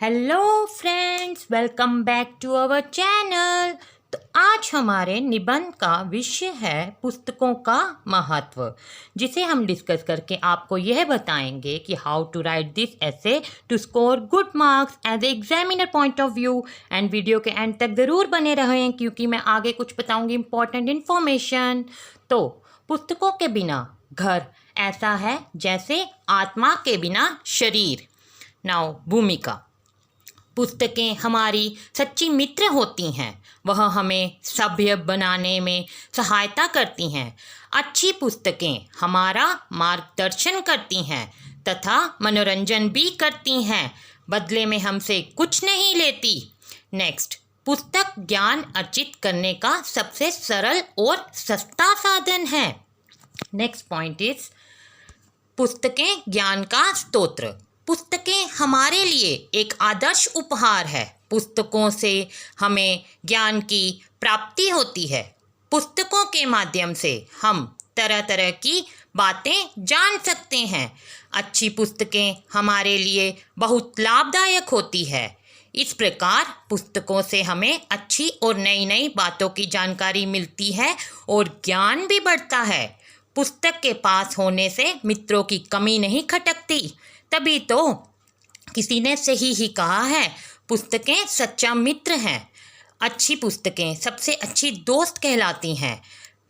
Hello friends, welcome back to our channel. तो आज हमारे निबंध का विषय है पुस्तकों का महत्व, जिसे हम डिस्कस करके आपको यह बताएंगे कि how to write this essay to score good marks as a examiner point of view. And video के एंड तक ज़रूर बने रहें क्योंकि मैं आगे कुछ बताऊंगी इंपॉर्टेंट इन्फॉर्मेशन। तो पुस्तकों के बिना घर ऐसा है जैसे आत्मा के बिना शरीर। नाउ भूमिका। पुस्तकें हमारी सच्ची मित्र होती हैं। वह हमें सभ्य बनाने में सहायता करती हैं। अच्छी पुस्तकें हमारा मार्गदर्शन करती हैं तथा मनोरंजन भी करती हैं। बदले में हमसे कुछ नहीं लेती। नेक्स्ट, पुस्तक ज्ञान अर्जित करने का सबसे सरल और सस्ता साधन है। नेक्स्ट पॉइंट इज पुस्तकें ज्ञान का स्तोत्र। पुस्तकें हमारे लिए एक आदर्श उपहार है। पुस्तकों से हमें ज्ञान की प्राप्ति होती है। पुस्तकों के माध्यम से हम तरह तरह की बातें जान सकते हैं। अच्छी पुस्तकें हमारे लिए बहुत लाभदायक होती है। इस प्रकार पुस्तकों से हमें अच्छी और नई नई बातों की जानकारी मिलती है और ज्ञान भी बढ़ता है। पुस्तक के पास होने से मित्रों की कमी नहीं खटकती। तभी तो किसी ने सही ही कहा है, पुस्तकें सच्चा मित्र हैं। अच्छी पुस्तकें सबसे अच्छी दोस्त कहलाती हैं।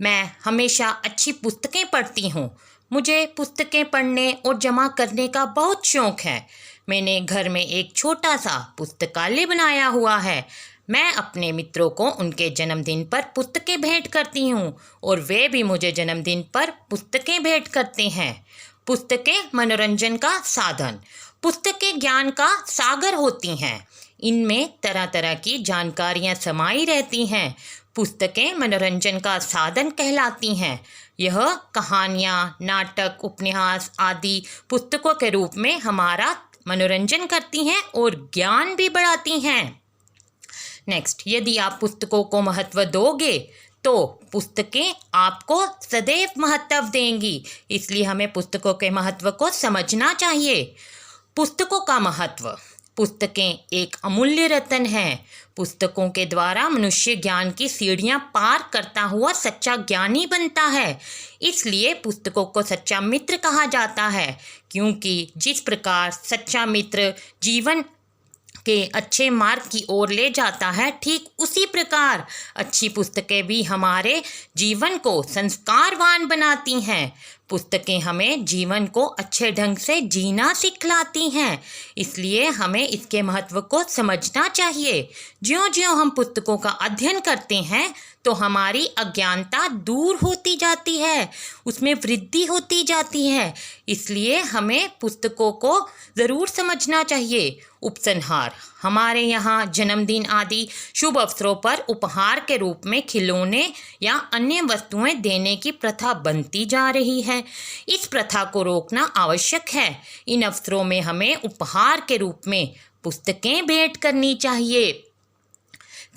मैं हमेशा अच्छी पुस्तकें पढ़ती हूँ। मुझे पुस्तकें पढ़ने और जमा करने का बहुत शौक़ है। मैंने घर में एक छोटा सा पुस्तकालय बनाया हुआ है। मैं अपने मित्रों को उनके जन्मदिन पर पुस्तकें भेंट करती हूँ और वे भी मुझे जन्मदिन पर पुस्तकें भेंट करते हैं। पुस्तकें मनोरंजन का साधन। पुस्तकें ज्ञान का सागर होती हैं। इनमें तरह तरह की जानकारियाँ समाई रहती हैं। पुस्तकें मनोरंजन का साधन कहलाती हैं। यह कहानियाँ, नाटक, उपन्यास आदि पुस्तकों के रूप में हमारा मनोरंजन करती हैं और ज्ञान भी बढ़ाती हैं। नेक्स्ट, यदि आप पुस्तकों को महत्व दोगे तो पुस्तकें आपको सदैव महत्व देंगी। इसलिए हमें पुस्तकों के महत्व को समझना चाहिए। पुस्तकों का महत्व। पुस्तकें एक अमूल्य रत्न हैं। पुस्तकों के द्वारा मनुष्य ज्ञान की सीढ़ियां पार करता हुआ सच्चा ज्ञानी बनता है। इसलिए पुस्तकों को सच्चा मित्र कहा जाता है, क्योंकि जिस प्रकार सच्चा मित्र जीवन के अच्छे मार्ग की ओर ले जाता है, ठीक उसी प्रकार अच्छी पुस्तकें भी हमारे जीवन को संस्कारवान बनाती हैं। पुस्तकें हमें जीवन को अच्छे ढंग से जीना सिखलाती हैं। इसलिए हमें इसके महत्व को समझना चाहिए। ज्यों-ज्यों हम पुस्तकों का अध्ययन करते हैं तो हमारी अज्ञानता दूर होती जाती है, उसमें वृद्धि होती जाती है। इसलिए हमें पुस्तकों को ज़रूर समझना चाहिए। उपसंहार। हमारे यहाँ जन्मदिन आदि शुभ अवसरों पर उपहार के रूप में खिलौने या अन्य वस्तुएं देने की प्रथा बनती जा रही है। इस प्रथा को रोकना आवश्यक है। इन अवसरों में हमें उपहार के रूप में पुस्तकें भेंट करनी चाहिए,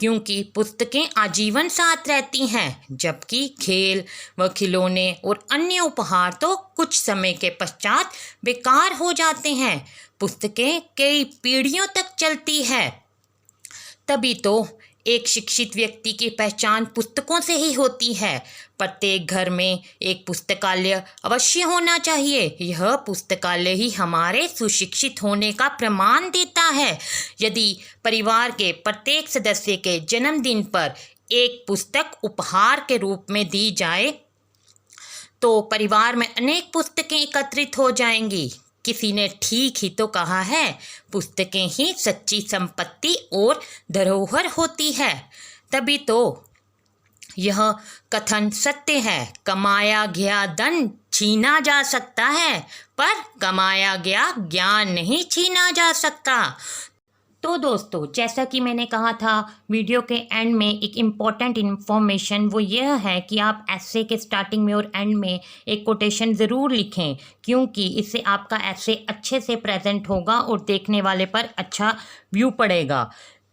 क्योंकि पुस्तकें आजीवन साथ रहती हैं, जबकि खेल व खिलौने और अन्य उपहार तो कुछ समय के पश्चात बेकार हो जाते हैं। पुस्तकें कई पीढ़ियों तक चलती है। तभी तो एक शिक्षित व्यक्ति की पहचान पुस्तकों से ही होती है। प्रत्येक घर में एक पुस्तकालय अवश्य होना चाहिए। यह पुस्तकालय ही हमारे सुशिक्षित होने का प्रमाण देता है। यदि परिवार के प्रत्येक सदस्य के जन्मदिन पर एक पुस्तक उपहार के रूप में दी जाए तो परिवार में अनेक पुस्तकें एकत्रित हो जाएंगी। किसी ने ठीक ही तो कहा है, पुस्तकें ही सच्ची संपत्ति और धरोहर होती है। तभी तो यह कथन सत्य है, कमाया गया धन छीना जा सकता है पर कमाया गया ज्ञान नहीं छीना जा सकता। तो दोस्तों, जैसा कि मैंने कहा था वीडियो के एंड में एक इम्पॉर्टेंट इन्फॉर्मेशन वो यह है कि आप एसे के स्टार्टिंग में और एंड में एक कोटेशन ज़रूर लिखें, क्योंकि इससे आपका एसे अच्छे से प्रेजेंट होगा और देखने वाले पर अच्छा व्यू पड़ेगा।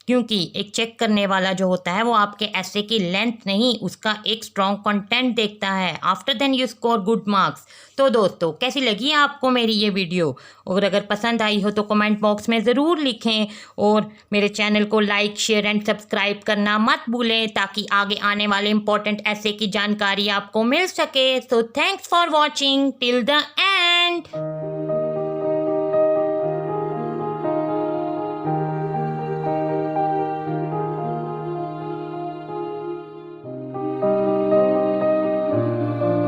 क्योंकि एक चेक करने वाला जो होता है वो आपके ऐसे की लेंथ नहीं, उसका एक स्ट्रॉन्ग कंटेंट देखता है। After then you score good marks. तो दोस्तों, कैसी लगी आपको मेरी ये वीडियो? और अगर पसंद आई हो तो कमेंट बॉक्स में ज़रूर लिखें, और मेरे चैनल को लाइक, शेयर एंड सब्सक्राइब करना मत भूलें, ताकि आगे आने वाले इंपॉर्टेंट ऐसे की जानकारी आपको मिल सके। So thanks for watching till the end.